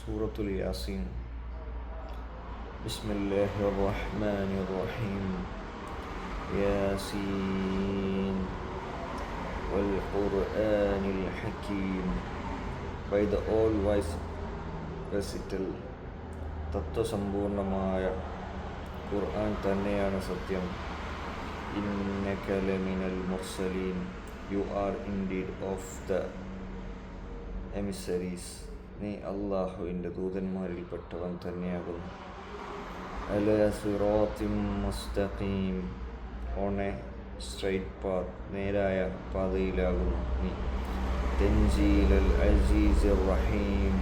സൂറത്തുൽ യാസീൻ. ബിസ്മില്ലാഹിർ റഹ്മാനിർ റഹീം. യാസീൻ വൽ ഖുർആനിൽ ഹകീം. By the all wise recital. തത്വസമ്പൂർണമായ ഖുർആൻ തന്നെയാണ് സത്യം. ഇന്നക ലമിനൽ മുർസലീൻ. You are indeed of the emissaries. നീ അള്ളാഹുവിൻ്റെ ദൂതന്മാരിൽപ്പെട്ടവൻ തന്നെയാകുന്നു. അലാ സിറാത്തിൻ മുസ്തഖീം. On a straight path. നേരായ പാതയിലാകുന്നു നീ. തൻസീലൽ അസീസിർ റഹീം.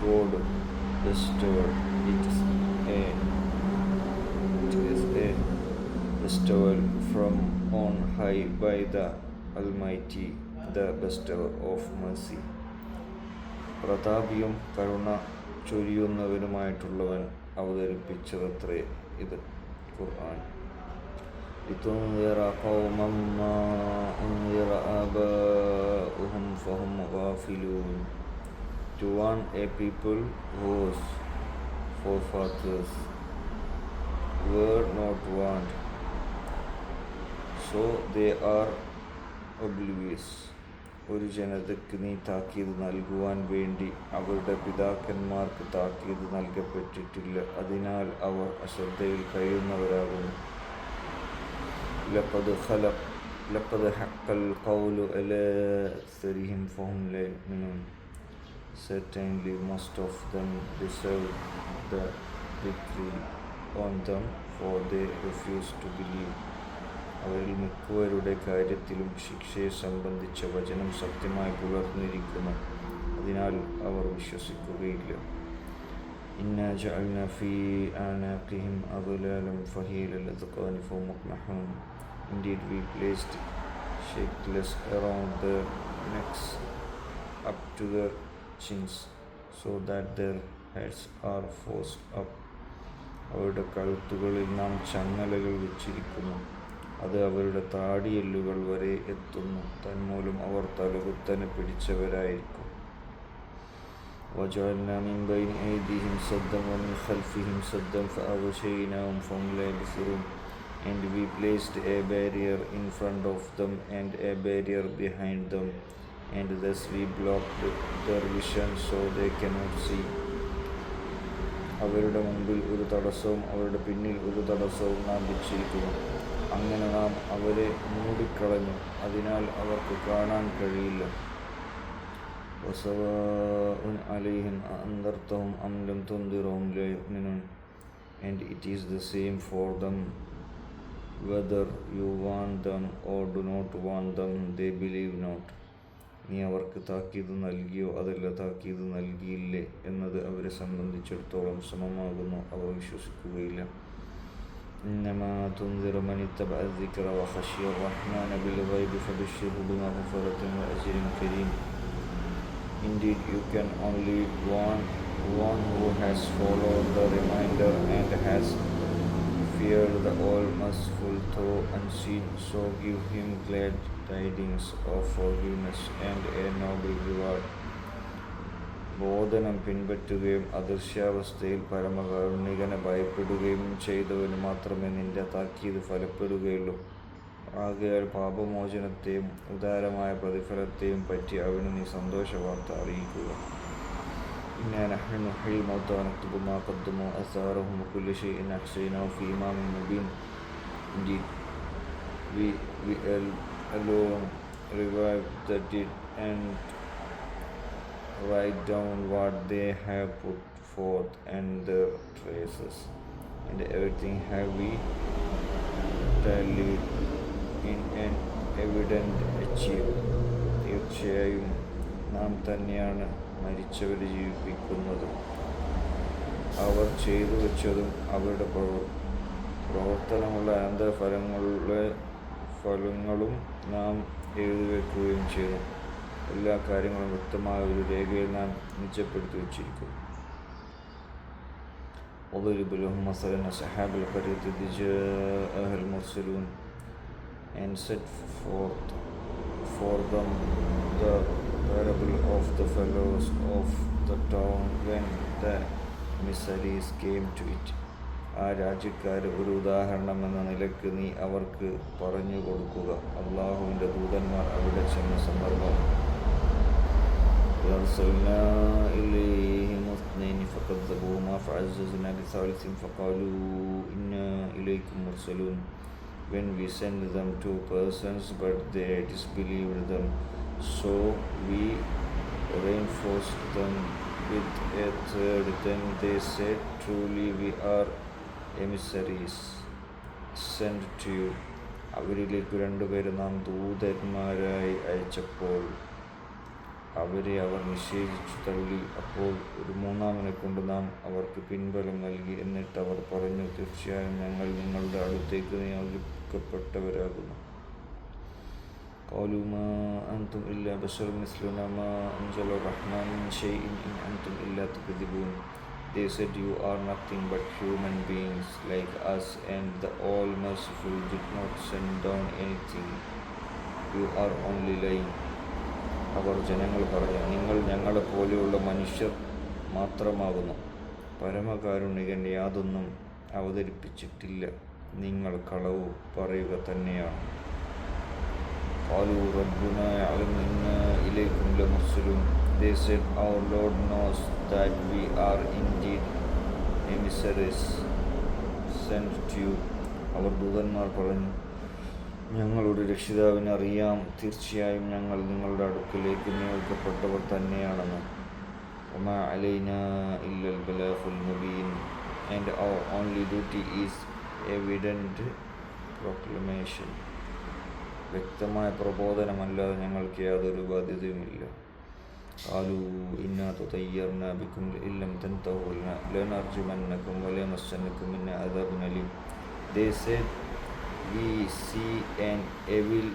God bestowed. It is a bestowal from on high by the Almighty, the bestower of mercy. പ്രതാപിയും കരുണ ചൊരിയുന്നവനുമായിട്ടുള്ളവൻ അവതരിപ്പിച്ചതത്രേ ഇത് ഖുർആൻ. ലിതുൻദിറ ഖൗമൻ മാ ഉൻദിറ ആബാഉഹും ഫഹും ഗാഫിലൂൻ. To warn a people whose forefathers were not warned, so they are oblivious. ഒരു ജനതയ്ക്ക് നീ താക്കീത് നൽകുവാൻ വേണ്ടി അവരുടെ പിതാക്കന്മാർക്ക് താക്കീത് നൽകപ്പെട്ടിട്ടില്ല, അതിനാൽ അവർ അശ്രദ്ധയിൽ കഴിയുന്നവരാകുന്നു. ലഖദ് ഹഖൽ ഖൗലു അലാ അക്സരിഹിം ഫഹും ലാ യുഅ്മിനൂൻ. Certainly most of them deserve the decree on them, for they refuse to believe. അവരിൽ മിക്കവരുടെ കാര്യത്തിലും ശിക്ഷയെ സംബന്ധിച്ച വചനം സത്യമായി പുലർന്നിരിക്കുന്നു, അതിനാൽ അവർ വിശ്വസിക്കുകയില്ല. ഇന്നാ ജഅൽനാ ഫീ അനാഖിഹിം അഗ്ലാലൻ ഫഹിയ lull അദ്ഖാനി ഫഹും മുഖ്മഹൂൻ. Indeed we placed shackles around their necks up to their chins, so that their heads are forced up. അവരുടെ കഴുത്തുകളിൽ നാം ചങ്ങലകൾ വെച്ചിരിക്കുന്നു, അത് അവരുടെ താടിയെല്ലുകൾ വരെ എത്തുന്നു, തന്മൂലം അവർ തലകുത്തനെ പിടിച്ചവരായിരിക്കും. وجعلنا من بين أيديهم سدا ومن خلفهم سدا فأغشيناهم فهم لا يبصرون. And we placed a barrier in front of them and a barrier behind them, and thus we blocked their vision so they cannot see. അവരുടെ മുമ്പിൽ ഒരു തടസ്സവും അവരുടെ പിന്നിൽ ഒരു തടസ്സവും നാം വെച്ചിരിക്കുന്നു. അങ്ങനെ നാം അവരെ മൂടിക്കളഞ്ഞു, അതിനാൽ അവർക്ക് കാണാൻ കഴിയില്ല. വസവാഉൻ അലൈഹിം അഅൻദർതഹും അം ലം തുൻദിറഹും ലാ യുഅ്മിനൂൻ. And it is the same for them whether you warn them or do not warn them, they believe not. നീ അവർക്ക് താക്കീത് നൽകിയോ അതല്ല താക്കീത് നൽകിയില്ലേ എന്നത് അവരെ സംബന്ധിച്ചിടത്തോളം സമമാകുന്നു, അവർ വിശ്വസിക്കുകയില്ല. ഇന്നമാ തുൻദിറു മൻ ഇത്തബഅ അദ്ദിക്റ വഖശിയ അർറഹ്മാന ബിൽഗൈബി ഫബശ്ശിർഹു ബിമഗ്ഫിറത്തിൻ വഅജ്രിൻ Kareem. Indeed you can only warn one who has followed the reminder and has feared the All-Merciful though unseen, so give him glad tidings of forgiveness and a noble reward. ബോധനം പിൻപറ്റുകയും അദൃശ്യാവസ്ഥയിൽ പരമകാരുണികനെ ഭയപ്പെടുകയും ചെയ്തവന് മാത്രമേ നിന്റെ താക്കീത് ഫലപ്പെടുകയുള്ളൂ. ആകയാൽ പാപമോചനത്തെയും ഉദാരമായ പ്രതിഫലത്തെയും പറ്റി അവന് നീ സന്തോഷവാർത്ത അറിയിക്കുക. ഇന്നാ നഹ്നു നുഹ്യിൽ മൗത വനക്തുബു മാ ഖദ്ദമൂ ആസാറഹും വകുല്ല ശൈഇൻ അഹ്സൈനാഹു ഫീ ഇമാമിൻ Mubeen. Indeed we alone revive the dead and write down what they have put forth and their traces, and everything have we tallied in an evident archive. തീർച്ചയായും നാം തന്നെയാണ് മരിച്ചവരെ ജീവിപ്പിക്കുന്നത്. അവർ ചെയ്തു വച്ചതും അവരുടെ പ്രവർത്തനമുള്ള ഫലങ്ങളും നാം എഴുതിവെക്കുകയും ചെയ്തു. എല്ലാ കാര്യങ്ങളും വ്യക്തമായ ഒരു രേഖയിൽ നാം നിശ്ചയപ്പെടുത്തി വച്ചിരിക്കും. وضرب لهم مثلا أصحاب القرية إذ جاءها المرسلون. And set forth for them the parable of the fellows of the town when the emissaries came to it. ആ രാജ്യക്കാർ ഒരു ഉദാഹരണമെന്ന നിലയ്ക്ക് നീ അവർക്ക് പറഞ്ഞു കൊടുക്കുക. അള്ളാഹുവിൻ്റെ ദൂതന്മാർ അവിടെ ചെന്ന സന്ദർഭം. وأرسلنا إليهم اثنين فكذبوهما فعززنا بثالث فقالوا إنا إليكم مرسلون. When we sent them 2 persons, but they disbelieved them, so we reinforced them with a third. Then they said, truly we are emissaries sent to you. അവരിലേക്ക് 2 പേരെ നാം ദൂതന്മാരായി അയച്ചപ്പോൾ അവരെ അവർ നിഷേധിച്ചു തള്ളി. അപ്പോൾ ഒരു 3-മനെ കൊണ്ട് നാം അവർക്ക് പിൻബലം നൽകി. എന്നിട്ട് അവർ പറഞ്ഞു, തീർച്ചയായും ഞങ്ങൾ നിങ്ങളുടെ അടുത്തേക്ക് നിയോഗിക്കപ്പെട്ടവരാകുന്നു. قالوا ما أنتم إلا بشر مثلنا ما أنزل الرحمن من شيء إن أنتم إلا تكذبون. They said, you are nothing but human beings like us, and the All-Merciful did not send down anything. You are only lying. അവർ ജനങ്ങൾ പറഞ്ഞു, നിങ്ങൾ ഞങ്ങളെപ്പോലെയുള്ള മനുഷ്യർ മാത്രമാകുന്നു. പരമകാരുണികൻ യാതൊന്നും അവതരിപ്പിച്ചിട്ടില്ല. നിങ്ങൾ കളവ് പറയുക തന്നെയാണ്. قالوا ربنا يعلم إنا إليكم لمرسلون. They said, our Lord knows that we are indeed emissaries sent to you. അവർ ദൂതന്മാർ പറഞ്ഞു, ഞങ്ങളുടെ രക്ഷിതാവിനെ അറിയാം, തീർച്ചയായും ഞങ്ങൾ നിങ്ങളുടെ അടുക്കിലേക്ക് നിയോഗിക്കപ്പെട്ടവർ തന്നെയാണെന്ന്. وما علينا إلا البلاغ المبين. And our only duty is evident proclamation. വ്യക്തമായ പ്രബോധനമല്ലാതെ ഞങ്ങൾക്ക് യാതൊരു ബാധ്യതയുമില്ല. قالوا إنا تطيرنا بكم لئن لم تنتهوا لنرجمنكم وليمسنكم منا عذاب أليم. They said, we see an evil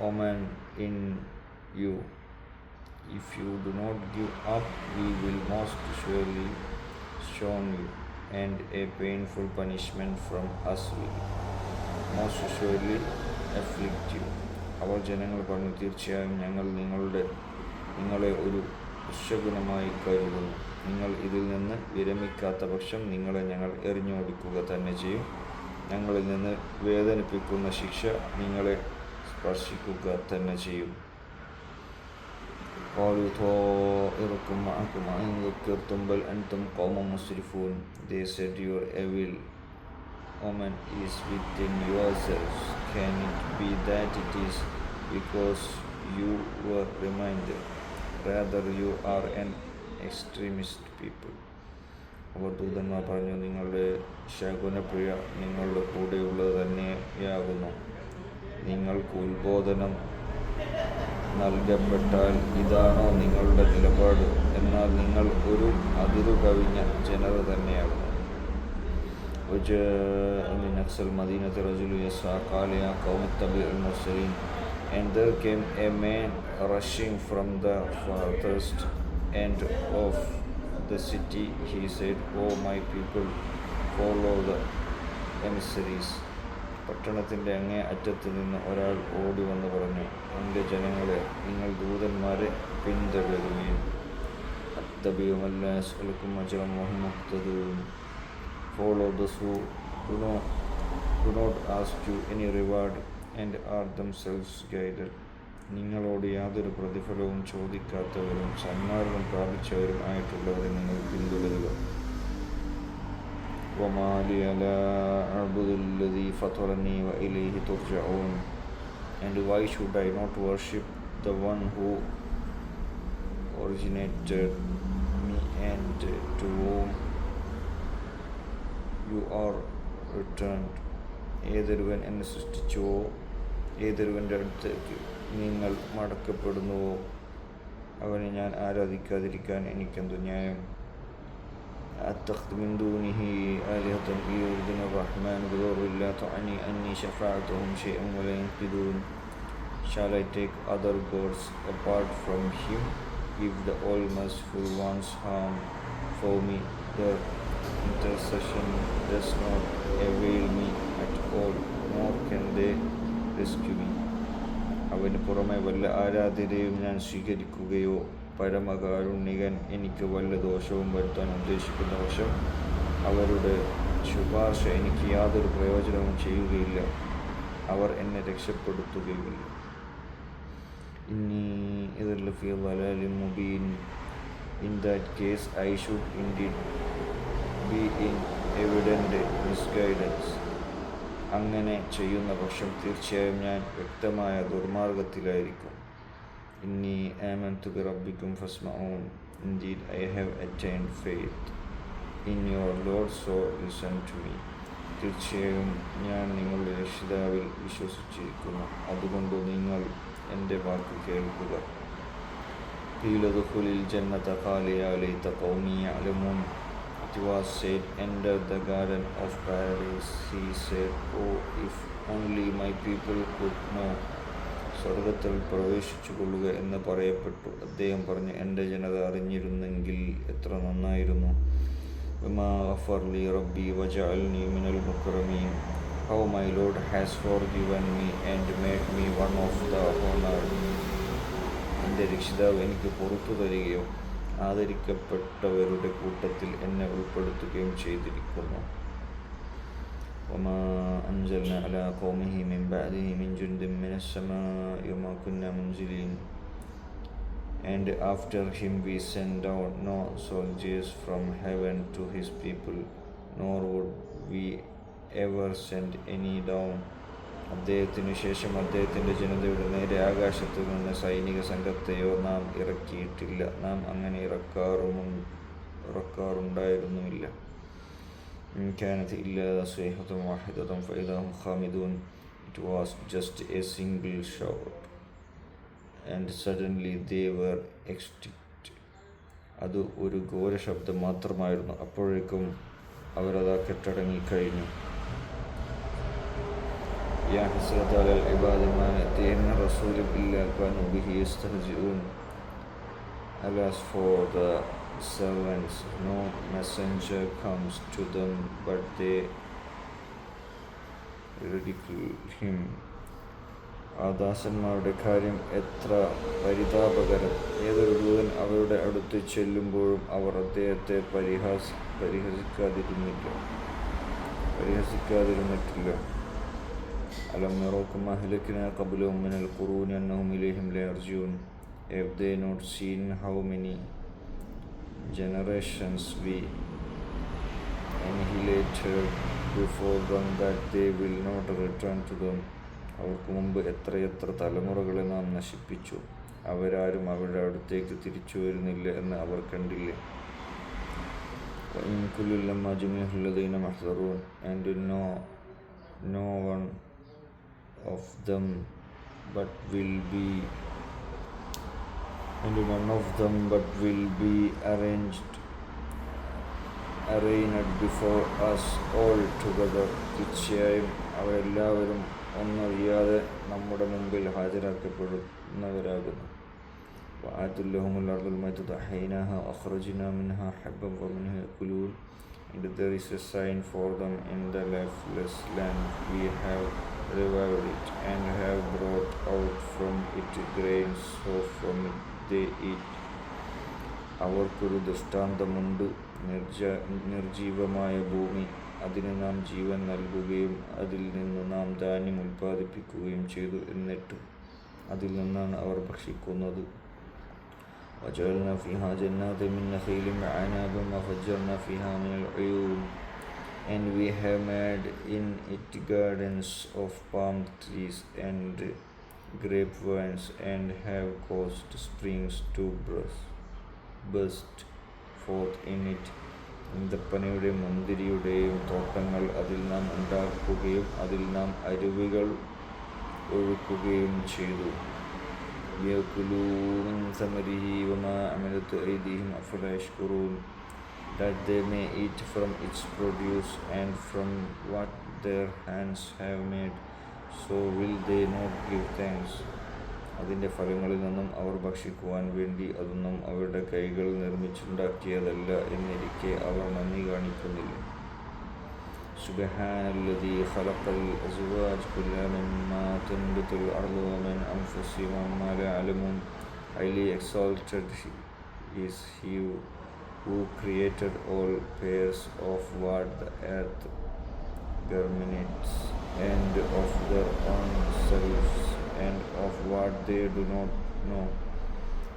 omen in you. If you do not give up, we will most surely stone you, and a painful punishment from us will most surely afflict you. അവർ ജനങ്ങൾ പറഞ്ഞു, തീർച്ചയായും ഞങ്ങൾ നിങ്ങളെ ഒരു ദുശ്ശകുനമായി കരുതുന്നു. നിങ്ങൾ ഇതിൽ നിന്ന് വിരമിക്കാത്ത പക്ഷം നിങ്ങളെ ഞങ്ങൾ എറിഞ്ഞോടിക്കുക തന്നെ ചെയ്യും. ഞങ്ങളിൽ നിന്ന് വേദനിപ്പിക്കുന്ന ശിക്ഷ നിങ്ങളെ സ്പർശിക്കുക തന്നെ ചെയ്യും. قالوا طائركم معكم إن ذكرتم بل أنتم قوم مسرفون. They said, your evil omen is within yourselves. Can it be that it is because you were reminded? Rather, you are an extremist people. അവർ ദൂതന്മാർ പറഞ്ഞു, നിങ്ങളുടെ ശകുനപ്രിയ നിങ്ങളുടെ കൂടെയുള്ളത് തന്നെയാകുന്നു. നിങ്ങൾക്ക് ഉത്ബോധനം നൽകപ്പെട്ടാൽ ഇതാണോ നിങ്ങളുടെ നിലപാട്? എന്നാൽ നിങ്ങൾ ഒരു അതിരു കവിഞ്ഞ ജനത തന്നെയാകുന്നു. وجاء من أقصى المدينة رجل يسعى قال يا قوم اتبعوا المرسلين. And there came a man rushing from the farthest end of the city. He said, O my people, follow the emissaries. പട്ടണത്തിൻ്റെ അങ്ങേ അറ്റത്ത് നിന്ന് ഒരാൾ ഓടി വന്ന് പറഞ്ഞു, എൻ്റെ ജനങ്ങളെ, നിങ്ങൾ ദൂതന്മാരെ പിന്തുടരുകയും follow those who do not ask you any reward and are themselves guided. നിങ്ങളോട് യാതൊരു പ്രതിഫലവും ചോദിക്കാത്തവരും സന്മാർഗം പ്രാപിച്ചവരും ആയിട്ടുള്ളവരെ നിങ്ങൾ പിന്തുടരുക. وما لي لا أعبد الذي فطرني وإليه ترجعون. And why should I not worship the one who originated me and to whom you are returned? ഏതൊരുവൻ എന്നെ സൃഷ്ടിച്ചുവോ, ഏതൊരുവൻ്റെ അടുത്തേക്ക് നിങ്ങൾ മടക്കപ്പെടുന്നുവോ, അവനെ ഞാൻ ആരാധിക്കാതിരിക്കാൻ എനിക്കെന്തു ന്യായം? أتخذ من دونه آلهة إن يردنا الرحمن بضر لا تعني أني شفعتهم شيئا ولا ينقذون. Shall I take other gods apart from him? If the All-Merciful ones harm for me, their intercession does not avail me at all, nor can they rescue me. അവന് പുറമെ വല്ല ആരാധ്യതയും ഞാൻ സ്വീകരിക്കുകയോ പരമകാരുണികൻ എനിക്ക് വല്ല ദോഷവും വരുത്താൻ ഉദ്ദേശിക്കുന്ന പക്ഷം അവരുടെ ശുപാർശ എനിക്ക് യാതൊരു പ്രയോജനവും ചെയ്യുകയില്ല, അവർ എന്നെ രക്ഷപ്പെടുത്തുകയുമില്ല. ഇന്നി ഇദൻ ലഫീ ളലാലിൻ Mubeen. In that case I should indeed be in evident misguidance. അങ്ങനെ ചെയ്യുന്ന പക്ഷം തീർച്ചയായും ഞാൻ വ്യക്തമായ ദുർമാർഗത്തിലായിരിക്കും. ഇന്നി ആമൻതു ബിറബ്ബിക്കും ഫസ്മഊൻ. Indeed I have attained faith in your Lord, so listen to me. തീർച്ചയായും ഞാൻ നിങ്ങളുടെ രക്ഷിതാവിൽ വിശ്വസിച്ചിരിക്കുന്നു, അതുകൊണ്ട് നിങ്ങൾ എൻ്റെ വാക്ക് കേൾക്കുക. قيل ادخل الجنة قال يا ليت قومي يعلمون. It was said, enter the garden of paradise. He said, oh, if only my people could know. സ്വർഗത്തിൽ പ്രവേശിച്ചു കൊള്ളുക എന്ന് പറയപ്പെട്ടു. അദ്ദേഹം പറഞ്ഞു, എൻ്റെ ജനത അറിഞ്ഞിരുന്നെങ്കിൽ എത്ര നന്നായിരുന്നു. ബിമാ ഗഫറ ലി റബ്ബി വജഅൽനി മിനൽ മുക്രമീൻ. How my Lord has forgiven me and made me one of the honored. എൻ്റെ രക്ഷിതാവ് എനിക്ക് പുറത്തു തരികയോ ആദരിക്കപ്പെട്ടവരുടെ കൂട്ടത്തിൽ എന്നെ ഉൾപ്പെടുത്തുകയും ചെയ്തിരിക്കുന്നു. വമാ അൻസൽനാ അലാ ഖൗമിഹി മിൻ ബഅദിഹി മിൻ ജുൻദിൻ മിനസ് സമാഇ വമാ കുന്നാ മുൻസിലീൻ. And after him we sent down no soldiers from heaven to his people, nor would we ever send any down. അദ്ദേഹത്തിനു ശേഷം അദ്ദേഹത്തിൻ്റെ ജനതയുടെ നേരെ ആകാശത്തു നിന്ന് സൈനിക സംഘത്തെയോ നാം ഇറക്കിയിട്ടില്ല, നാം അങ്ങനെ ഇറക്കാറുണ്ടായിരുന്നുമില്ല. كانت إلا صيحة واحدة فإذا هم خامدون. It was just a single shout, and suddenly they were extinct. അത് ഒരു ഘോര ശബ്ദം മാത്രമായിരുന്നു, അപ്പോഴേക്കും അവരതാ കെട്ടടങ്ങിക്കഴിഞ്ഞു. يا حسرة على العباد ما يأتيهم من رسول إلا كانوا به يستهزئون. Alas for the servants, no messenger comes to them but they ridicule him. ആ ദാസന്മാരുടെ കാര്യം എത്ര പരിതാപകരം. ഏതൊരു ദൂതൻ അവരുടെ അടുത്ത് ചെല്ലുമ്പോഴും അവർ അദ്ദേഹത്തെ പരിഹസിക്കാതിരുന്നിട്ടില്ല. അലം യറൗ മാ അഹ്ലക്നാ ഖബ്ലഹും മിനൽ ഖുറൂനി അന്നഹും ഇലൈഹിം ലാ യർജിഊൻ. Have they not seen how many generations we annihilated before them that they will not return to them? അവർക്ക് മുമ്പ് എത്രയെത്ര തലമുറകളെ നാം നശിപ്പിച്ചു, അവരാരും അവരുടെ അടുത്തേക്ക് തിരിച്ചു വരുന്നില്ല എന്ന് അവർ കണ്ടില്ലേ. وإن كل لما جميع الذين محضرون. And no one of them but will be arraigned before us all together. തീർച്ചയായും അവരെല്ലാവരും ഒന്നറിയാതെ നമ്മുടെ മുമ്പിൽ ഹാജരാക്കപ്പെടുന്നവരാകുന്നു. وآتوا لهم الأرض الميتة أحييناها وأخرجنا منها حبا فمنه يأكلون. And there is a sign for them in the lifeless land. We have revived it and have brought out from it grains, so from it they eat. അവർക്കൊരു ദൃഷ്ടാന്തമുണ്ട്, നിർജീവമായ ഭൂമി, അതിന് നാം ജീവൻ നൽകുകയും അതിൽ നിന്ന് നാം ധാന്യം ഉൽപ്പാദിപ്പിക്കുകയും ചെയ്തു, എന്നിട്ട് അതിൽ നിന്നാണ് അവർ ഭക്ഷിക്കുന്നത്. وجعلنا فيها جنات من نخيل وعناب وفجرنا فيها من العيون. And we have made in it gardens of palm trees and grapevines, and have caused springs to burst forth in it. ഈന്തപ്പനയുടെയും മുന്തിരിയുടെയും തോട്ടങ്ങൾ അതിൽ നാം ഉണ്ടാക്കുകയും അതിൽ നാം അരുവികൾ ഒഴുക്കുകയും ചെയ്തു. يأكلوا من ثمره وما عملت أيديهم أفلا يشكرون. That they may eat from its produce and from what their hands have made, so will they not give thanks. അതിൻ്റെ ഫലങ്ങളിൽ നിന്നും അവർ ഭക്ഷിക്കുവാൻ വേണ്ടി അതൊന്നും അവരുടെ കൈകൾ നിർമ്മിച്ചുണ്ടാക്കിയതല്ല എന്നിരിക്കെ അവർ നന്ദി കാണിക്കുന്നില്ല. സുബ്ഹാനല്ലദീ ഖലഖൽ അസ്വാജ കുല്ലഹാ മിമ്മാ തുൻബിതുൽ അർളു വമിൻ അൻഫുസിഹിം വമ്മാ ലാ യഅലമൂൻ. Highly exalted is He who created all pairs of what the earth germinates, and of their own selves, and of what they do not know.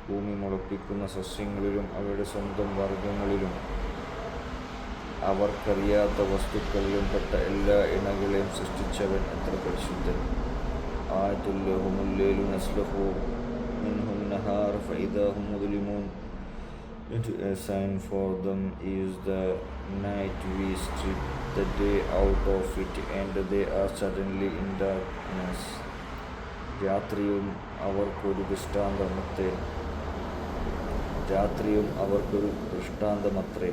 ഭൂമി മുളപ്പിക്കുന്ന സസ്യങ്ങളിലും അവയുടെ സ്വന്തം വർഗങ്ങളിലും അവർക്കറിയാത്ത വസ്തുക്കളിലും പെട്ട എല്ലാ ഇണകളെയും സൃഷ്ടിച്ചവൻ എത്ര പരിശുദ്ധൻ. ആയത്തുല്ലഹുമുല്ലൈലു നസ്ലഹു മിൻഹു നഹാർ ഫഇദാ ഹും മുദ്ലിമൂൻ. And a sign for them is the night we strip the day out of it, and they are suddenly in darkness. രാത്രിയും അവർക്കൊരു ദൃഷ്ടാന്തമത്രേ.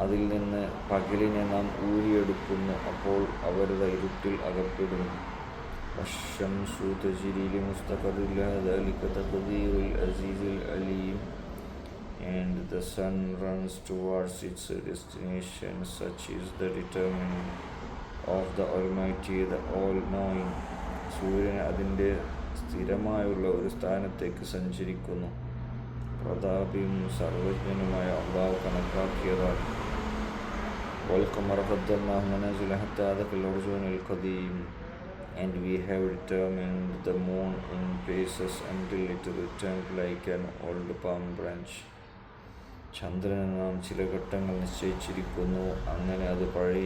അതിൽ നിന്ന് പകലിനെ നാം ഊരിയെടുക്കുന്നു, അപ്പോൾ അവരുടെ ഇരുട്ടിൽ അകപ്പെടുന്നു. വശംസു തജ്രി ലിമുസ്തഖറിൻ ലഹാ ദാലിക തഖ്ദീറുൽ അസീസിൽ അലീം. And the sun runs towards its destination. Such is the determination of the Almighty, the All-Knowing. സൂര്യൻ അതിൻ്റെ സ്ഥിരമായുള്ള ഒരു സ്ഥാനത്തേക്ക് സഞ്ചരിക്കുന്നു. പ്രതാപിയും സർവജ്ഞനുമായ അള്ളാഹു കണക്കാക്കിയതാണ്. വൽഖമറ ഖദ്ദർനാഹു മനാസില ഹത്താ അദഖൽ ഉർജൂനൽ ഖദീം. And we have determined the moon in places until it returned like an old palm branch. ചന്ദ്രന് നാം ചില ഘട്ടങ്ങൾ നിശ്ചയിച്ചിരിക്കുന്നു, അങ്ങനെ അത് പഴയ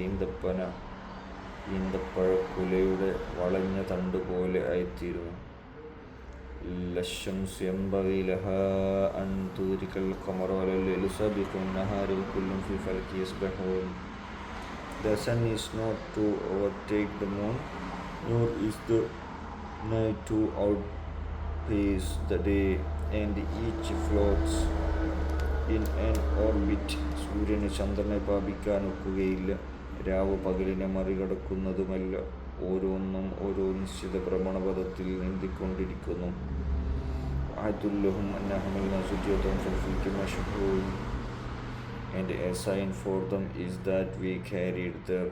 ഈന്തപ്പഴക്കുലയുടെ വളഞ്ഞ തണ്ടുപോലെ ആയിത്തീരുന്നു. ലശംസു യൻബഗി ലഹാ അൻ തുദ്രികൽ ഖമറ വലൽ ലൈലു സാബിഖുൻ നഹാരി വകുല്ലുൻ ഫീ ഫലകി യസ്ബഹൂൻ. The sun is not to overtake the moon, nor is the night to outpace the day, and each floats in an orbit. സൂര്യന് ചന്ദ്രനെ പ്രാപിക്കാൻ ഒക്കുകയില്ല, രാവ് പകലിനെ മറികടക്കുന്നതുമല്ല. ഓരോന്നും ഓരോ നിശ്ചിത ഭ്രമണപഥത്തിൽ നീന്തിക്കൊണ്ടിരിക്കുന്നു. And a sign for them is that we carried their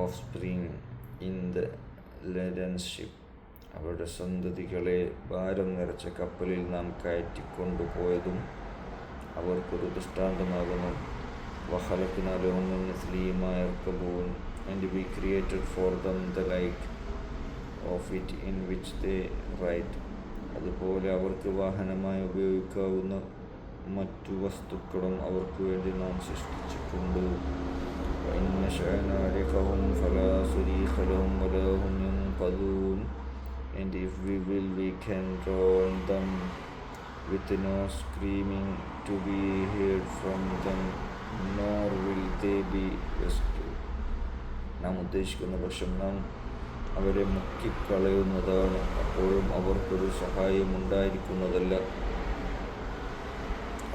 offspring in the laden ship. അവരുടെ സന്തതികളെ ഭാരം നിറച്ച കപ്പലിൽ നാം കയറ്റിക്കൊണ്ടുപോയതും അവർക്കൊരു ദൃഷ്ടാന്തമാകുന്നു. وَخَلَقْنَا لَهُم مِّن مِّثْلِهِ مَا يَرْكَبُونَ. And we created for them the like of it in which they ride. അതുപോലെ അവർക്ക് വാഹനമായി ഉപയോഗിക്കാവുന്ന മറ്റു വസ്തുക്കളും അവർക്ക് വേണ്ടി നാം സൃഷ്ടിച്ചിട്ടുണ്ട്. وَإِن نَّشَأْ نَعْرِقْهُمْ فَلَا صَرِيخَ لَهُمْ وَلَا هُمْ يُنقَذُونَ. And if we will, we can drown them with no screaming to be heard from them, nor will they be rescued. നാം ഉദ്ദേശിക്കുന്ന പക്ഷം നാം അവരെ മുക്കിക്കളയുന്നതാണ്, അപ്പോഴും അവർക്കൊരു സഹായം ഉണ്ടായിരിക്കുന്നതല്ല,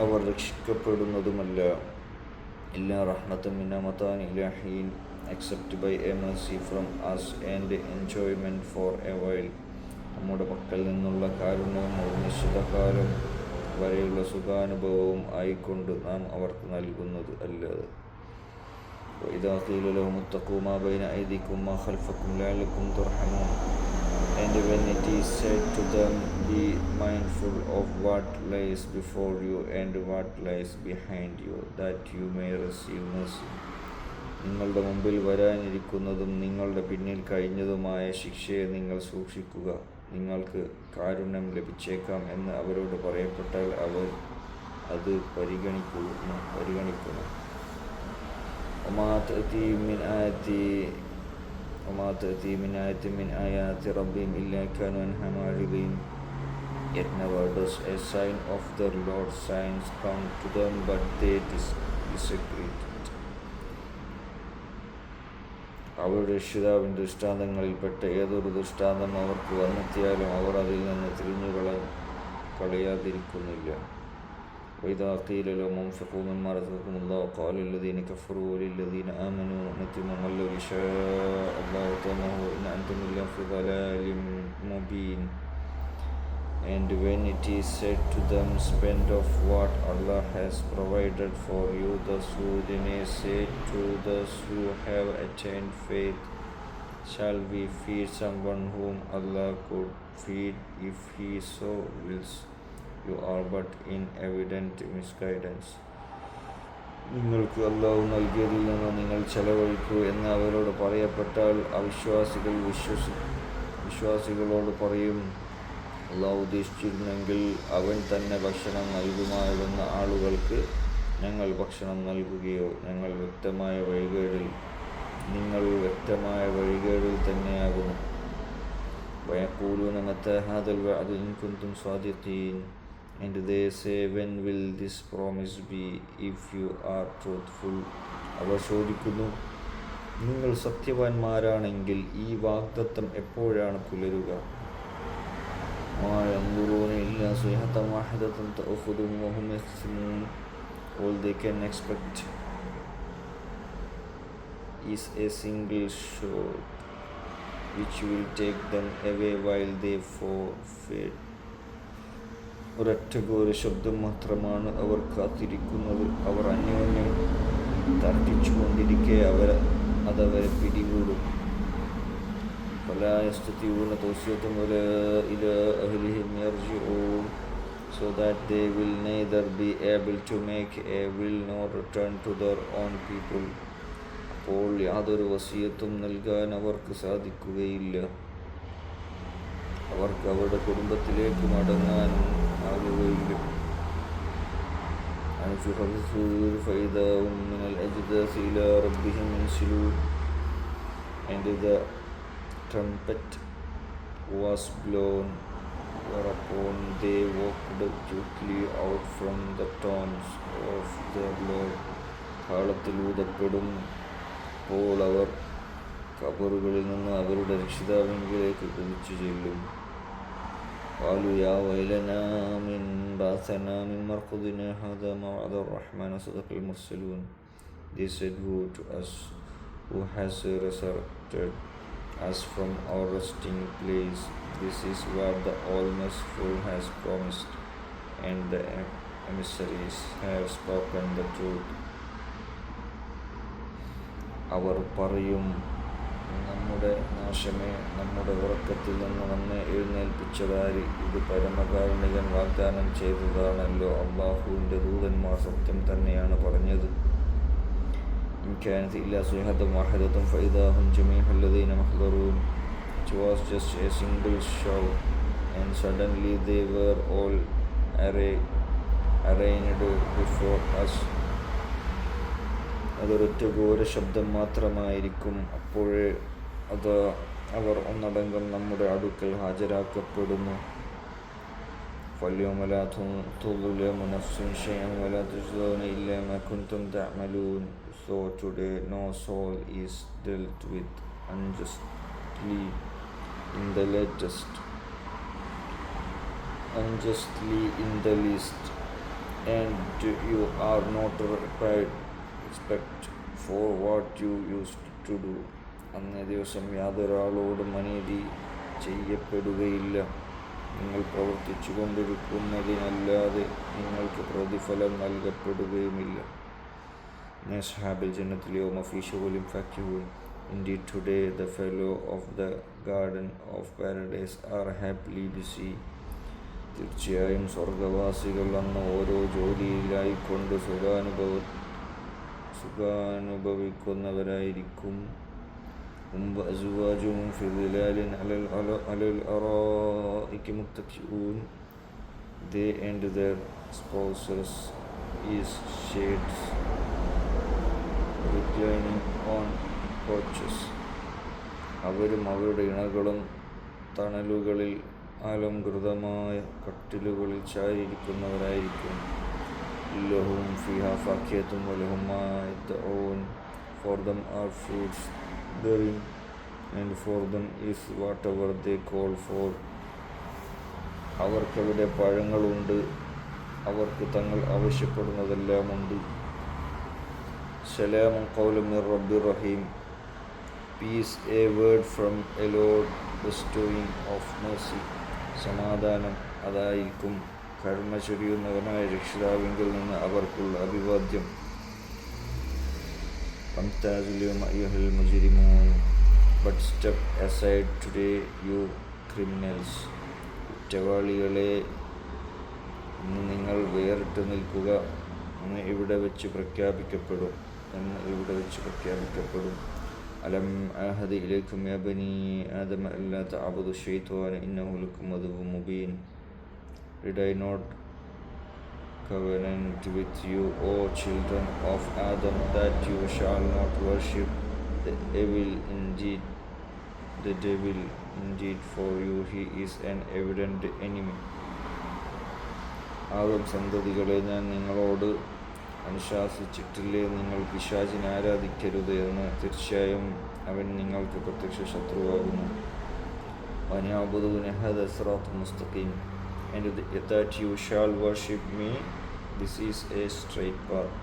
അവർ രക്ഷിക്കപ്പെടുന്നതുമല്ല. ഇല്ലാ റഹ്മത്തൻ മിന്നാ മതാഅൻ ഇലാ ഹീൻ, except by a mercy from us and enjoyment for a while. നമ്മുടെ പക്കൽ നിന്നുള്ള കാരുണ്യവും ഒരു നിശ്ചിത കാലം വരെയുള്ള സുഖാനുഭവവും ആയിക്കൊണ്ട് നാം അവർക്ക് നൽകുന്നത് അല്ലാതെ. وَإِذَا قِيلَ لَهُمُ اتَّقُوا مَا بَيْنَ أَيْدِيكُمْ وَمَا خَلْفَكُمْ لَعَلَّكُمْ تُرْحَمُونَ. And when it is said to them, be mindful of what lies before you and what lies behind you, that you may receive mercy. നിങ്ങളുടെ മുമ്പിൽ വരാനിരിക്കുന്നതും നിങ്ങളുടെ പിന്നിൽ കഴിഞ്ഞതുമായ ശിക്ഷയെ നിങ്ങൾ സൂക്ഷിക്കുക, നിങ്ങൾക്ക് കാരുണ്യം ലഭിച്ചേക്കാം എന്ന് അവരോട് പറയപ്പെട്ടാൽ അവർ അത് പരിഗണിക്കുന്നു. وما تأتي من آية من آيات ربهم إلا كانوا عنها معرضين. Yet never does a sign of their Lord's signs come to them, but they disagree. അവരുടെ രക്ഷിതാവിൻ്റെ ദൃഷ്ടാന്തങ്ങളിൽപ്പെട്ട ഏതൊരു ദൃഷ്ടാന്തം അവർക്ക് വന്നെത്തിയാലും അവർ അതിൽ നിന്ന് തിരിഞ്ഞു കളയാതിരിക്കുന്നില്ല. وإذا قيل لهم انفقوا مما رزقكم الله قال الذين كفروا للذين آمنوا نطعم من لو يشاء الله طعمه إن أنتم إلا في ضلال مبين. And when it is said to them, spend of what Allah has provided for you, thus they may say to those who have attained faith, shall we feed someone whom Allah could feed if He so wills? You are but in evident misguidance. നിങ്ങൾക്ക് അല്ലാഹു നൽകിയതിൽ നിന്ന് നിങ്ങൾ ചെലവഴിക്കൂ എന്ന് അവരോട് പറയപ്പെട്ടാൽ വിശ്വാസികളോട് പറയും, അല്ലാഹു ഉദ്ദേശിച്ചിരുന്നെങ്കിൽ അവൻ തന്നെ ഭക്ഷണം നൽകുമായിരുന്ന ആളുകൾക്ക് ഞങ്ങൾ ഭക്ഷണം നൽകുകയോ. നിങ്ങൾ വ്യക്തമായ വഴികേടിൽ തന്നെയാകുന്നു. وَيَقُولُونَ مَتَى هَذَا الْوَعْدُ إِن كُنتُمْ صَادِقِينَ. And they say, when will this promise be if you are truthful? അവർ ചോദിക്കുന്നു, നിങ്ങൾ സത്യവാന്മാരാണെങ്കിൽ ഈ വാഗ്ദത്തം എപ്പോഴാണ് പുലരുക? مَا يَنظُرُونَ إِلَّا صَيْحَةً وَاحِدَةً تَأْخُذُهُمْ وَهُمْ يَخْصِمُونَ. All they can expect is a single shot which will take them away while they forfeit. ഒരൊറ്റ ഘോര ശബ്ദം മാത്രമാണ് അവർ കാത്തിരിക്കുന്നത്. അവർ അന്യോന്യം തർക്കിച്ചുകൊണ്ടിരിക്കെ അതവരെ പിടികൂടും. فَلَا يَسْتَطِيعُونَ تَوْصِيَةً وَلَا إِلَىٰ أَهْلِهِمْ يَرْجِعُونَ. So that they will neither be able to make a will nor return to their own people. അപ്പോൾ യാതൊരു വസിയത്തും നൽകാൻ അവർക്ക് സാധിക്കുകയില്ല. അവർക്ക് അവരുടെ കുടുംബത്തിലേക്ക് മടങ്ങാനും ആകുകയില്ല. أَنفِخَ فِي الصُّورِ فَإِذَا هُم مِّنَ الْأَجْدَاثِ إِلَىٰ رَبِّهِمْ يَنْسِلُونَ. And the trumpet was blown, whereupon they walked quickly out from the tombs of their Lord. കാലത്തിൽ ഊതപ്പെടും. അപ്പോൾ അവർ ഖബറുകളിൽ നിന്ന് അവരുടെ രക്ഷിതാവിലേക്ക് കുതിച്ചു ചെല്ലും. قالوا يا ويلنا من بعثنا من مرقدنا هذا ما وعد الرحمن وصدق المرسلون. They said, woe to us, who has resurrected us from our resting place. This is what the All-Merciful has promised, and the emissaries have spoken the truth. അവർ പറയും, നമ്മുടെ നാശമേ, നമ്മുടെ ഉറക്കത്തിൽ നിന്ന് നമ്മെ എഴുന്നേൽപ്പിച്ചതാര്? ഇത് പരമകാരുണികൻ വാഗ്ദാനം ചെയ്തതാണല്ലോ. അല്ലാഹുവിൻ്റെ ദൂതന്മാർ സത്യം തന്നെയാണ് പറഞ്ഞത്. إن كانت إلا صيحة واحدة فإذا هم جميع الذين محضرون. It was just a single shout, and suddenly they were all arraigned before us. അതൊരൊറ്റ ഘോര ശബ്ദം മാത്രമായിരിക്കും. അപ്പോഴേ അവർ ഒന്നടങ്കം നമ്മുടെ അടുക്കൽ ഹാജരാക്കപ്പെടുന്നു. فَالْيَوْمَ لَا تُظْلَمُ نَفْسٌ شَيْئًا وَلَا تُجْزَوْنَ إِلَّا مَا كُنْتُمْ تَعْمَلُونَ. So today no soul is dealt with unjustly in the least, and you are not required expect for what you used to do. അന്നേ ദിവസം യാതൊരാളോടും അനീതി ചെയ്യപ്പെടുകയില്ല. നിങ്ങൾ പ്രവർത്തിച്ചു കൊണ്ടിരിക്കുന്നതിനല്ലാതെ നിങ്ങൾക്ക് പ്രതിഫലം നൽകപ്പെടുകയുമില്ല. അസ്ഹാബുൽ ജന്നത്തിൽ യൗമ ഫീ ശുഗുലിൻ ഫാക്കിഹൂൻ. Indeed, today the fellow of the garden of paradise are happily busy. തീർച്ചയായും സ്വർഗവാസികൾ അന്ന് ഓരോ ജോലിയിലായിക്കൊണ്ട് സുഖാനുഭവിക്കുന്നവരായിരിക്കും. وأزواجهم في ظلال على الأرائك متكئون. They and their spouses is shades reclining on couches. അവരും അവരുടെ ഇണകളും തണലുകളിൽ അലംകൃതമായ കട്ടിലുകളിൽ ചാരിയിരിക്കുന്നവരായിരിക്കും. ലഹും ഫിഹാ ഫാക്കിഹത്തുൻ വലഹും മാ യദ്ഊൻ. For them are fruits therein, and for them is whatever they call for. അവർക്കവിടെ പഴങ്ങളുണ്ട്, അവർക്ക് തങ്ങൾ ആവശ്യപ്പെടുന്നതെല്ലാമുണ്ട്. സലാമുൻ ഖൗലൻ മിർ റബ്ബിർ റഹീം. Peace, a word from a Lord bestowing of mercy. സമാധാനം അതായിരിക്കും കരുണ ചൊരിയുന്നവനായ രക്ഷിതാവിങ്കിൽ നിന്ന് അവർക്കുള്ള അഭിവാദ്യം. فامتازوا اليوم أيها المجرمون. But step aside today, you criminals. കുറ്റവാളികളെ, ഇന്ന് നിങ്ങൾ വേറിട്ട് നിൽക്കുക എന്ന് ഇവിടെ വെച്ച് പ്രഖ്യാപിക്കപ്പെടും. അലം അഹദ് ഇലൈക്കും യാ ബനി ആദമ അല്ലാ തഅബുദു ശൈത്വാന ഇന്നഹു ലക്കും അദുവ്വുൻ Mubeen. Did I not covenant with you, O children of Adam, that you shall not worship the devil indeed, for you he is an evident enemy. Adam സന്തതികളെ, ഞാൻ നിങ്ങളോട് അനുശാസിച്ചിട്ടില്ലേ, നിങ്ങൾ പിശാചിനെ ആരാധിക്കരുത് എന്ന്. തീർച്ചയായും അവൻ നിങ്ങൾക്ക് പ്രത്യക്ഷ ശത്രുവാകുന്നു. വനഅബ്ദുനി ഹദാ സിറാത്തുൻ മുസ്തഖീം, and that you shall worship me, this is a straight path.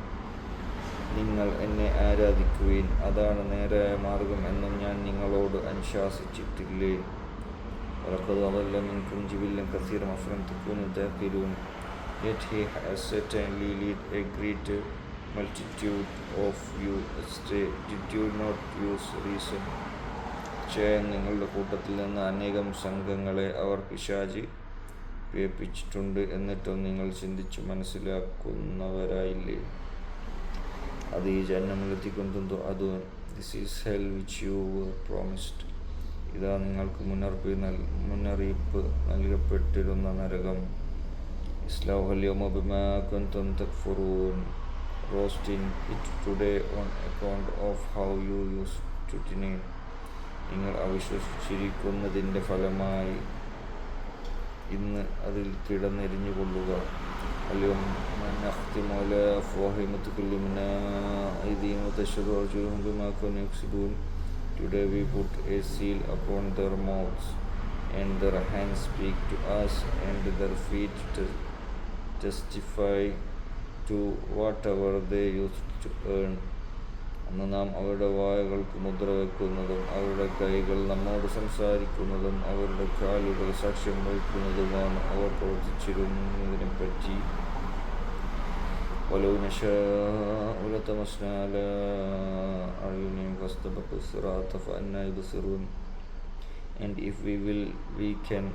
നിങ്ങൾ എന്നെ ആരാധിക്കുവിൻ, അതാണ് നേരായ മാർഗം എന്നും ഞാൻ നിങ്ങളോട് അനുശാസിച്ചിട്ടില്ലേ. വലഖദ് അദല്ല മിൻകും ജിബില്ലൻ കസീറൻ അഫലം തകൂനു തഅഖിലൂൻ. Yet he has certainly led a great multitude of you astray. Did you not use reason? തീർച്ചയായും നിങ്ങളുടെ കൂട്ടത്തിൽ നിന്ന് അനേകം സംഘങ്ങളെ അവർ പിശാച് പേപ്പിച്ചിട്ടുണ്ട്, എന്നിട്ടും നിങ്ങൾ ചിന്തിച്ചു മനസ്സിലാക്കുന്നവരായില്ലേ. അത് ഈ ജഹന്നമിലെത്തിക്കൊണ്ടു അത് this is hell which you were promised. ഇതാ നിങ്ങൾക്ക് മുന്നറിയിപ്പ് നൽകപ്പെട്ടിരുന്ന നരകം. ഇസ്ലൗഹു അൽ-യൗമ ബിമാ കുൻതും തക്ഫുറൂൻ. Roast in it today on account of how you used to deny. നിങ്ങൾ അവിശ്വസിച്ചിരിക്കുന്നതിൻ്റെ ഫലമായി ഇന്ന് അതിൽ കിടന്നെരിഞ്ഞുകൊള്ളുക. اليوم نختم على أفواههم وتكلمنا أيديهم وتشهد أرجلهم بما كانوا يكسبون. Today we put a seal upon their mouths, and their hands speak to us, and their feet testify to whatever they used to earn. അന്ന് നാം അവരുടെ വായകൾക്ക് മുദ്ര വയ്ക്കുന്നതും അവരുടെ കൈകൾ നമ്മോട് സംസാരിക്കുന്നതും അവരുടെ കാലുകൾ സാക്ഷ്യം വഹിക്കുന്നതുമാണ് അവർ പ്രവർത്തിച്ചിരുന്നതിനെപ്പറ്റി. ولو نشاء لطمسنا على أعينهم فاستبقوا الصراط فأنى يبصرون. And if we can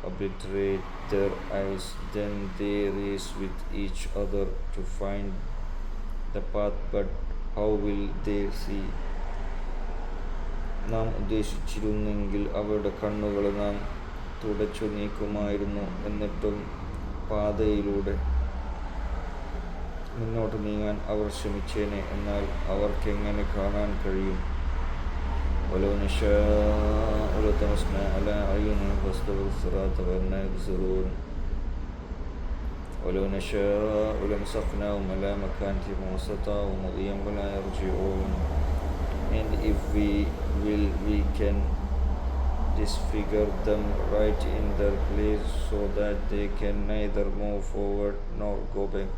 obliterate their eyes, then they race with each other to find the path, but how will they see? നാം ഉദ്ദേശിച്ചിരുന്നെങ്കിൽ അവരുടെ കണ്ണുകൾ നാം തുടച്ചു നീക്കുമായിരുന്നു, എന്നിട്ടും പാതയിലൂടെ മുന്നോട്ട് നീങ്ങാൻ അവർ ശ്രമിച്ചേനെ, എന്നാൽ അവർക്കെങ്ങനെ കാണാൻ കഴിയും? ولو نشاء لطمسنا على أعينهم فاستبقوا الصراط فأنى يبصرون. ولو نشاء لمسخناهم على مكانتهم وما استطاعوا مضيا ولا يرجعون. And if we will, we can disfigure them right in their place so that they can neither move forward nor go back.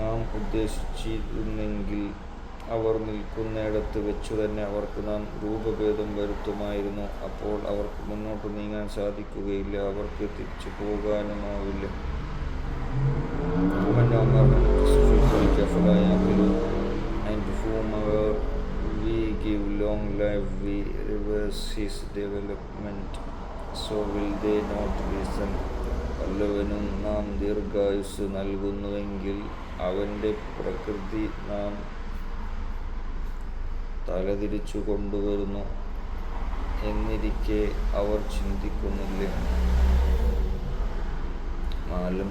നാം ഉദ്ദേശിച്ചിരുന്നെങ്കിൽ അവർ നിൽക്കുന്നിടത്ത് വെച്ചു തന്നെ അവർക്ക് നാം രൂപഭേദം വരുത്തുമായിരുന്നു. അപ്പോൾ അവർക്ക് മുന്നോട്ട് നീങ്ങാൻ സാധിക്കുകയില്ല, അവർക്ക് തിരിച്ചു പോകാനുമാവില്ല. And whomever we give long life, we reverse his development, so will they not listen. വല്ലവനും നാം ദീർഘായുസ് നൽകുന്നുവെങ്കിൽ അവൻ്റെ പ്രകൃതി നാം തലതിരിച്ചു കൊണ്ടുവരുന്നു എന്നിരിക്കെ അവർ ചിന്തിക്കുന്നില്ലേ? മാലം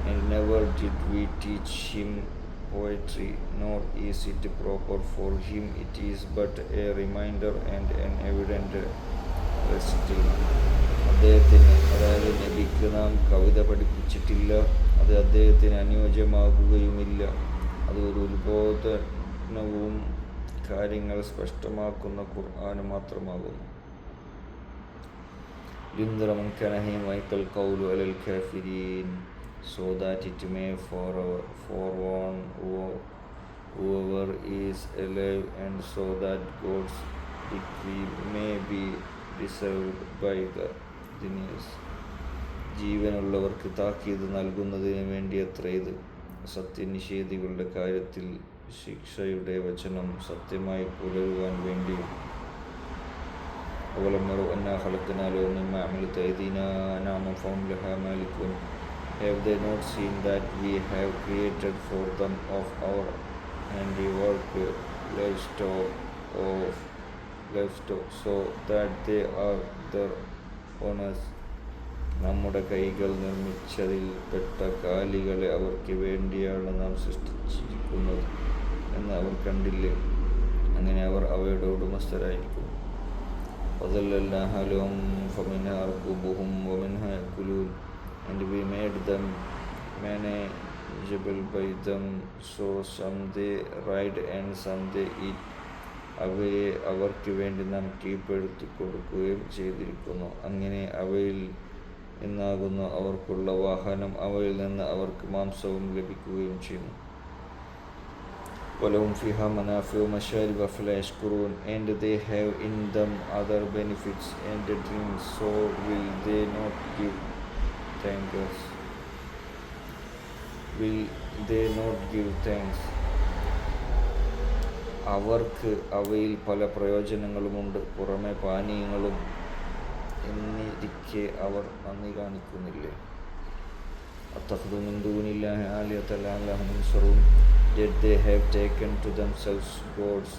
and never did we teach him poetry, nor is it proper for him. It is but a reminder and an evident recital. അദ്ദേഹത്തിന്, അതായത് നബിക്ക് നാം കവിത പഠിപ്പിച്ചിട്ടില്ല, അത് അദ്ദേഹത്തിന് അനുയോജ്യമാകുകയുമില്ല. അത് ഒരു ഉത്ബോധനവും കാര്യങ്ങൾ സ്പഷ്ടമാക്കുന്ന ഖുർആൻ മാത്രമാകുന്നു. ലിന്ദറ മൻ കാന ഹൈക്കൽ ഖൗലു അലൽ കാഫിരീൻ, so that it may forewarn whoever is alive, and so that God's decree may be deserved by the deniers. ജീവനുള്ളവർക്ക് താക്കീത് നൽകുന്നതിന് വേണ്ടി അത്ര ഇത്. സത്യനിഷേധികളുടെ കാര്യത്തിൽ ശിക്ഷയുടെ വചനം സത്യമായി പുലരുവാൻ വേണ്ടിയും. أولم يروا أنا خلقنا لهم مما عملت أيدينا أنعاما فهم لها مالكون. Have they not seen that we have created for them of our handiwork livestock, so that they are their owners? നമ്മുടെ കൈകൾ നിർമ്മിച്ചതിൽപ്പെട്ട കാലികളെ അവർക്ക് വേണ്ടിയാണ് നാം സൃഷ്ടിച്ചിരിക്കുന്നത് എന്ന് അവർ കണ്ടില്ലേ? അങ്ങനെ അവർ അവയുടെ ഉടമസ്ഥരായിരിക്കും. وَظَلَّلْنَاهَا لَهُمْ فَمِنْهَا رَكُوبُهُمْ وَمِنْهَا يَأْكُلُونَ. And we made them manageable by them, so some they ride and some they eat. അവയെ അവർക്ക് വേണ്ടി നാം കീഴ്പ്പെടുത്തി കൊടുക്കുകയും ചെയ്തിരിക്കുന്നു. അങ്ങനെ അവയിൽ നിന്നാകുന്നു അവർക്കുള്ള വാഹനം, അവയിൽ നിന്ന് അവർക്ക് മാംസവും ലഭിക്കുകയും ചെയ്യുന്നു. وَلَهُمْ فِيهَا مَنَافِعُ وَمَشَارِبُ أَفَلَا يَشْكُرُونَ. And they have in them other benefits and drinks, so will they not give thanks? Will they not give thanks? അവർക്ക് അവയിൽ പല പ്രയോജനങ്ങളുമുണ്ട്, പുറമെ പാനീയങ്ങളും എന്നിരിക്കെ അവർ നന്ദി കാണിക്കുന്നില്ലേ? അത്തഖ്ദു മിൻ ദൂനില്ലാഹി ആലിഹത ലഅല്ലഹും യൻസുറൂൻ. Yet they have taken to themselves gods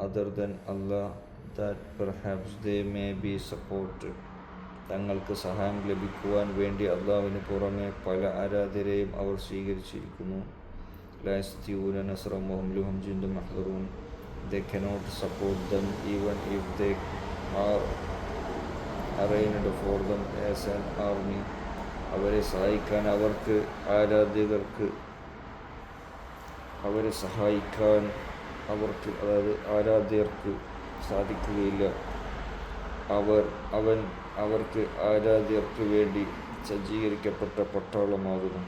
other than Allah, that perhaps they may be supported. തങ്ങൾക്ക് സഹായം ലഭിക്കുവാൻ വേണ്ടി അള്ളാഹുവിന് പുറമെ പല ആരാധ്യരെയും അവർ സ്വീകരിച്ചിരിക്കുന്നു. ലാ യസ്തിഊന നസ്റഹും വഹും ലഹും ജുന്ദുൻ മുഹ്ദറൂൻ. They cannot support them even if they are arrayed for them as an army. അവരെ സഹായിക്കാൻ ആരാധ്യർക്ക് സാധിക്കുകയില്ല. അവർക്ക് ആരാധ്യർക്ക് വേണ്ടി സജ്ജീകരിക്കപ്പെട്ട പട്ടാളമാകുന്നു.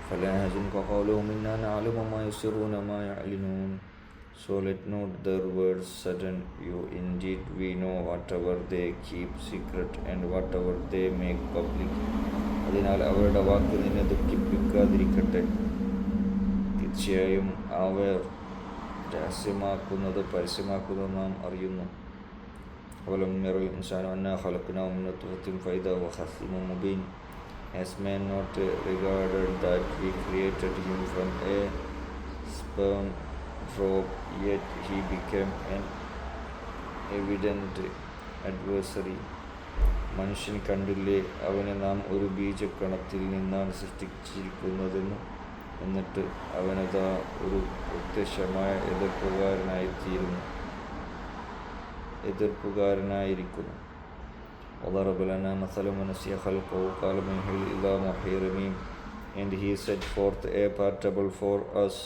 فَلَا يَحْزُنْكَ قَوْلُهُمْ إِنَّا نَعْلَمُ مَا يُسِرُّونَ وَمَا يُعْلِنُونَ. So let not their words sadden you. Indeed, we know whatever they keep secret and whatever they make public. അതിനാൽ അവരുടെ വാക്ക് നിന്നെ ദുഃഖിപ്പിക്കാതിരിക്കട്ടെ. തീർച്ചയായും അവർ രഹസ്യമാക്കുന്നത് പരസ്യമാക്കുന്നത് നാം അറിയുന്നു. أَوَلَمْ يَرَ الْإِنسَانُ أَنَّا خَلَقْنَاهُ مِنْ نُطْفَةٍ فَإِذَا هُوَ خَصِيمٌ مُبِينٌ. Has man not regarded that we created him from a sperm drop, yet he became an evident adversary? മനുഷ്യൻ കണ്ടില്ലേ, അവനെ നാം ഒരു ബീജക്കണത്തിൽ നിന്നാണ് സൃഷ്ടിച്ചിരിക്കുന്നതെന്ന്. എന്നിട്ട് അവനതാ ഒരു പ്രത്യക്ഷമായ എതിർപ്പുകാരനായിരിക്കുന്നു. وَضَرَبَ لَنَا مَثَلًا وَنَسِيَ خَلْقَهُ قَالَ مَنْ يُحْيِي الْعِظَامَ وَهِيَ رَمِيمٌ. And he set forth a parable for us,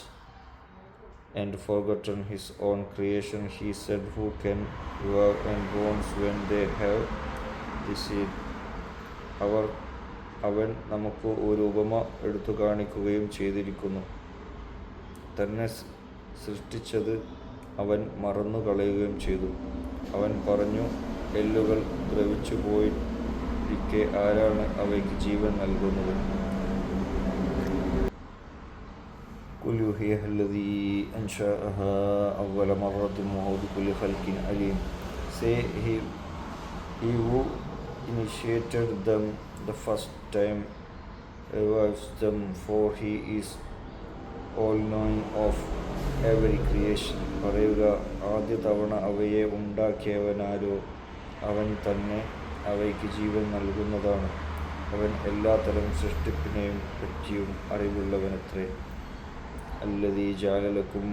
and forgotten his own creation, he said, who can revive and bones when they have deceased? അവൻ നമുക്ക് ഒരു ഉപമ എടുത്തു കാണിക്കുകയും ചെയ്തിരിക്കുന്നു. തന്നെ സൃഷ്ടിച്ചത് അവൻ മറന്നു കളയുകയും ചെയ്തു. അവൻ പറഞ്ഞു, എല്ലുകൾ ദ്രവിച്ചു പോയിരിക്കെ ആരാണ് അവയ്ക്ക് ജീവൻ നൽകുന്നത്? قُلْ يُحْيِيهَا الَّذِي أَنْشَأَهَا أَوَّلَ مَرَّةٍ وَهُوَ بِكُلِّ خَلْقٍ عَلِيمٌ. Say, he who initiated them the first time revives them, for he is all-knowing of every creation. പറയുക, ആദ്യ തവണ അവയെ ഉണ്ടാക്കിയവനാരോ അവൻ തന്നെ അവയ്ക്ക് ജീവൻ നൽകുന്നതാണ്. അവൻ എല്ലാത്തരം സൃഷ്ടിപ്പിനെയും പറ്റിയും അറിവുള്ളവനത്രേ. الذي جعل لكم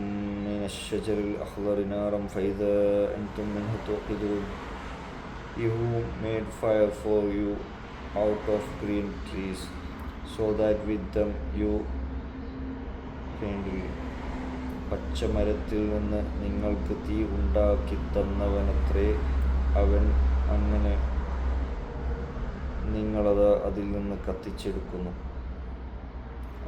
من الشجر الأخضر نارا فإذا أنتم منه توقدون. He who made fire for you out of green trees, so that with them you kindle. പച്ചമരത്തിൽ നിന്ന് നിങ്ങൾക്ക് തീ ഉണ്ടാക്കി തന്നവനത്രേ അവൻ. അങ്ങനെ നിങ്ങളത് അതിൽ നിന്ന് കത്തിച്ചെടുക്കുന്നു.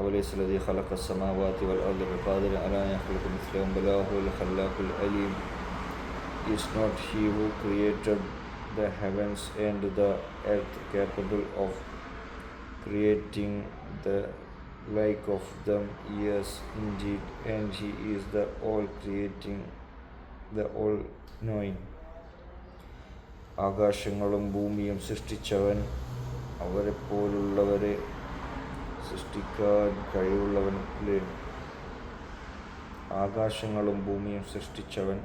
أوليس الذي خلق السماوات والأرض بقادر على أن يخلق مثلهم بلى هو الخلاق العليم. Is not he who created the heavens and the earth capable of creating like of them. Yes, indeed, and He is the all-creating, the all-knowing. ആകാശങ്ങളും ഭൂമിയും സൃഷ്ടിച്ചവൻ അവരെപ്പോലുള്ളവരെ സൃഷ്ടിക്കാൻ കഴിവുള്ളവനല്ലേ. ആകാശങ്ങളും ഭൂമിയും സൃഷ്ടിച്ചവൻ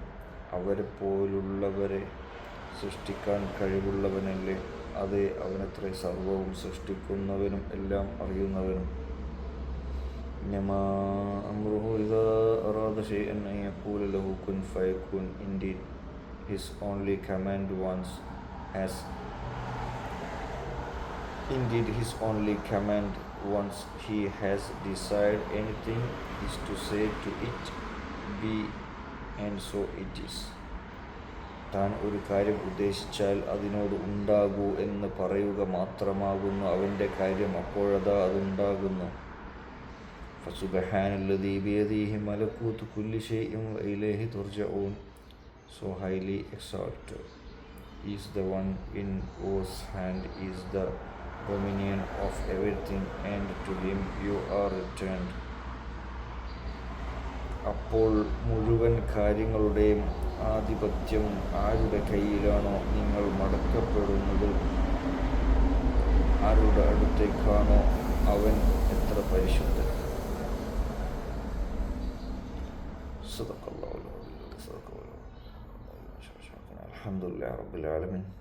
അവരെപ്പോലുള്ളവരെ സൃഷ്ടിക്കാൻ കഴിവുള്ളവനല്ലേ. അതെ, അവനത്രേ സർവവും സൃഷ്ടിക്കുന്നവനും എല്ലാം അറിയുന്നവനും. ഇന്നമാ അംറുഹു ഇദാ അറാദ ശൈഅൻ അൻ യഖൂല ലഹു കുൻ ഫയകുൻ. Indeed, His only command once He has desired anything is to say to it, be, and so it is. താൻ ഒരു കാര്യം ഉദ്ദേശിച്ചാൽ അതിനോട് ഉണ്ടാകൂ എന്ന് പറയുക മാത്രമാകുന്നു അവൻ്റെ കാര്യം. അപ്പോഴതാ അതുണ്ടാകുന്നു. ഫസുബ്ഹാനല്ലദീ ബിയദിഹി മലകൂതു കുല്ലി ശൈഇൻ വഇലൈഹി തുർജഊൻ. So highly exalted is the one in whose hand is the dominion of everything, and to Him you are returned. അപ്പോൾ മുഴുവൻ കാര്യങ്ങളുടെയും ആധിപത്യം ആരുടെ കയ്യിലാണോ നിങ്ങൾ മടക്കപ്പെടുന്നത്, ആരുടെ അടുത്തേക്കാണോ അവൻ എത്ര പരിശുദ്ധൻ. സദഖല്ലാഹുൽ അലീം. അൽഹംദുലില്ലാഹി റബ്ബിൽ ആലമീൻ.